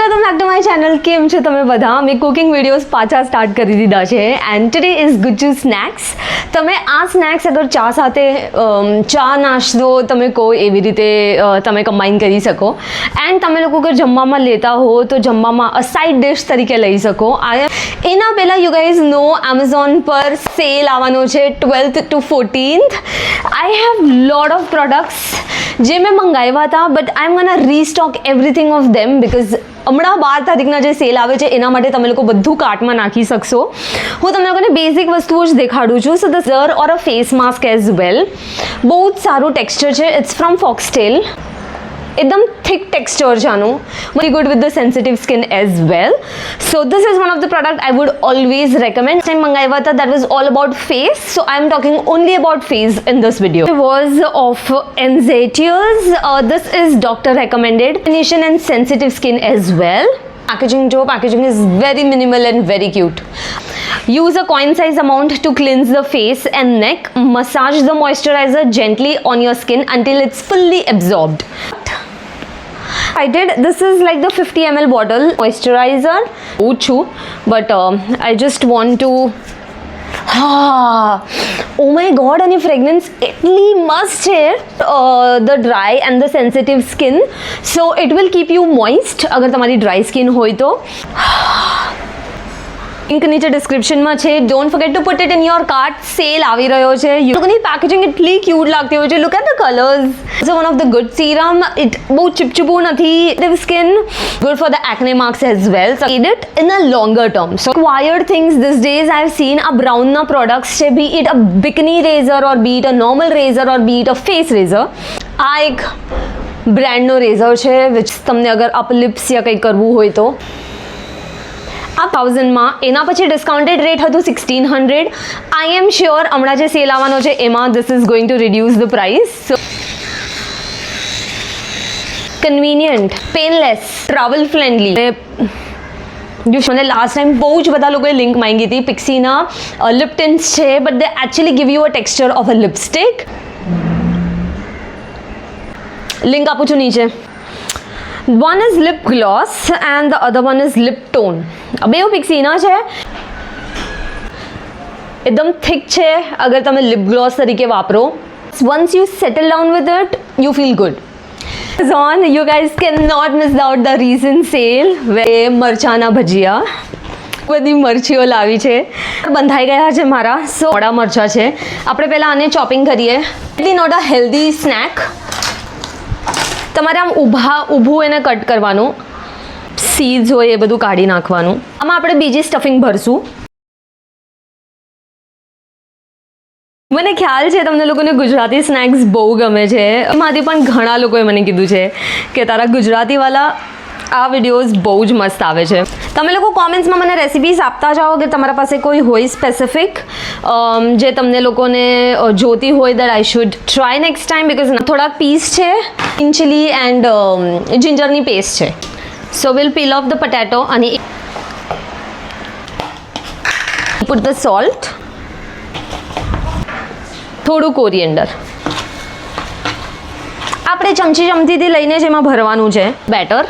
Welcome back to my channel. કેમ છો તમે બધા? મેં કુકિંગ વિડીયોઝ પાછા સ્ટાર્ટ કરી દીધા છે and today is Gujju snacks. તમે આ સ્નેક્સ અગર ચા સાથે ચા નાસ્તો તમે કહો એવી રીતે તમે કમ્બાઈન કરી શકો એન્ડ તમે લોકો અગર જમવામાં લેતા હો તો જમવામાં અ સાઇડ ડિશ તરીકે લઈ શકો. એના પહેલાં યુ ગાઈઝ નો એમેઝોન પર સેલ આવવાનો છે 12th to 14th. I have lot of products જે મેં મંગાવ્યા હતા but I am gonna restock everything of them because હમણાં 12 તારીખના જે સેલ આવે છે એના માટે તમે લોકો બધું કાર્ટમાં નાખી શકશો. હું તમને લોકોને બેઝિક વસ્તુઓ જ દેખાડું છું. So the jar or a face mask as well. બહુ જ સારું ટેક્સચર છે. It's from Foxtale. એકદમ થિક ટેક્સચર છે આનું. Very good with the sensitive skin as well. So this is one of the product I would always recommend. Time મંગાવ્યા હતા that was all about face. So I am talking only about face in this video. It was of Enzatius. This is doctor recommended. Definition and sensitive skin as well. Packaging is very minimal and very cute. Use a coin size amount to cleanse the face and neck. Massage the moisturizer gently on your skin until it's fully absorbed. I did. This is like the 50 ml bottle moisturizer. But I just want to. Oh my god, and fragrance એટલી મસ્ત છે. The dry and the sensitive skin, so it will keep you moist અગર તમારી dry skin હોય તો. Link નીચે ડિસ્ક્રિપ્શનમાં છે. Don't forget two put it in your cart. Cell આવી રહ્યો છે. લોકોની પેકેજિંગ એટલી ક્યુટ લાગતી હોય છે. Look at the colours. So one of the good serum. It બહુ ચીપચીપું નથી. Skin good for the acne marks as well. So need it in a longer term. So acquired things these days I have seen આ બ્રાઉનના products છે. Be it a bikini razor or be it a normal razor or be it a face razor. આ એક બ્રાન્ડનો razor છે which તમને અગર up lips યા કંઈ કરવું હોય તો આ 1000માં. એના પછી ડિસ્કાઉન્ટેડ રેટ હતું 1600. આઈ એમ શ્યોર હમણાં જે સેલ આવવાનો છે એમાં this is going to reduce the price. So convenient, painless, travel friendly. મને લાસ્ટ ટાઈમ બહુ જ બધા લોકોએ લિંક માંગી હતી. પિક્સીના લિપ ટિન્ટ્સ છે but they actually give you a texture of a lipstick. Link આપું છું નીચે. One is lip gloss and the other one is lip tone. બે પિક્સીના છે. એકદમ થિક છે અગર તમે લિપ ગ્લોસ તરીકે વાપરો. Once you settle down with it, you feel good. On, you guys cannot miss out the recent sale where મરચાના ભજીયા. બધી મરચીઓ લાવી છે. બંધાઈ ગયા છે મારા. સો મોડા મરચા છે. આપણે પહેલાં આને ચોપિંગ કરીએ. ઇટલી નોટ અ હેલ્ધી સ્નેક. તમારે આમ ઊભું એને કટ કરવાનું. સીડ્સ હોય એ બધું કાઢી નાખવાનું. આમાં આપણે બીજી સ્ટફિંગ ભરશું. મને ખ્યાલ છે તમને લોકોને ગુજરાતી સ્નેક્સ બહુ ગમે છે. એમાંથી પણ ઘણા લોકોએ મને કીધું છે કે તારા ગુજરાતીવાળા આ વિડીયોઝ બહુ જ મસ્ત આવે છે. તમે લોકો કોમેન્ટ્સમાં મને રેસિપીઝ આપતા જાઓ કે તમારા પાસે કોઈ હોય સ્પેસિફિક જે તમને લોકોને જોતી હોય that I should try next time because થોડાક પીસ છે. ગ્રીન ચીલી એન્ડ જિંજરની પેસ્ટ છે. So will peel off the potato અને પુટ ધ સોલ્ટ, થોડું કોરિએન્ડર. આપણે ચમચીથી લઈને જ એમાં ભરવાનું છે બેટર.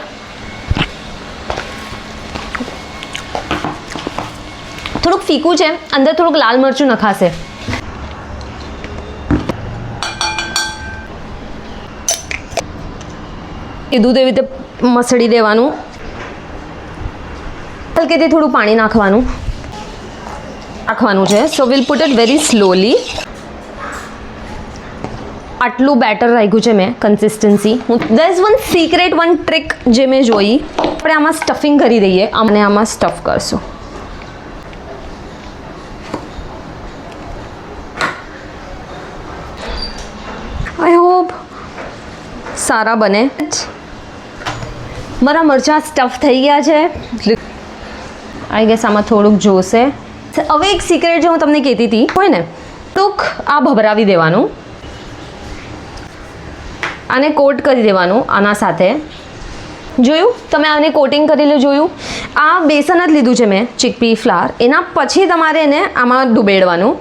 થોડુંક ફીકું છે. અંદર થોડુંક લાલ મરચું નખાશે. એ દૂધ એવી રીતે મસળી દેવાનું. હલકેથી થોડું પાણી નાખવાનું છે. So will put it very slowly. આટલું બેટર રાખ્યું છે મેં consistency. There is one secret one trick જે મેં જોઈ. આપણે આમાં સ્ટફિંગ કરી દઈએ. આમાં સ્ટફ કરશું. આઈ હોપ સારા બને. મારા મરચાં સ્ટફ થઈ ગયા છે. આઈ ગેસ આમાં થોડુંક જોશે. હવે એક સિક્રેટ જે હું તમને કહેતી હતી હોય ને, થોડુંક આ ભભરાવી દેવાનું. આને કોટ કરી દેવાનું આના સાથે. જોયું તમે આને કોટિંગ કરી જોયું. આ બેસન જ લીધું છે મેં, ચીકપી ફ્લાવર. એના પછી તમારે એને આમાં ડૂબેડવાનું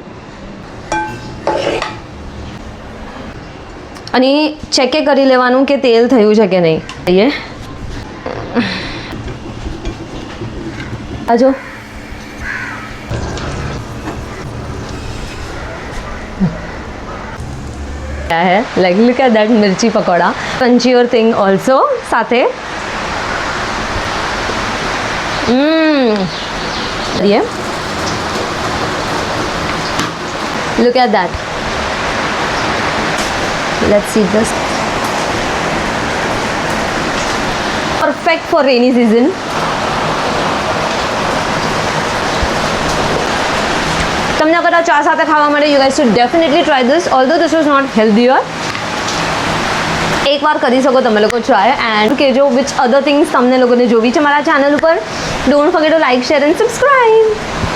અને ચેકે કરી લેવાનું કે તેલ થયું છે કે નહીં. આજો है like look at that मिर्ची पकौड़ा crunchier thing also साथे ये look at that let's see this perfect for rainy season તમને અગર આ ચા સાથે ખાવા માટે you guys should definitely try this although this was not healthier એકવાર કરી શકો તમે લોકો ટ્રાય એન્ડ કહેજો વિચ અધર થિંગ્સ તમને લોકોને જોવી છે મારા ચેનલ ઉપર don't forget to like share and subscribe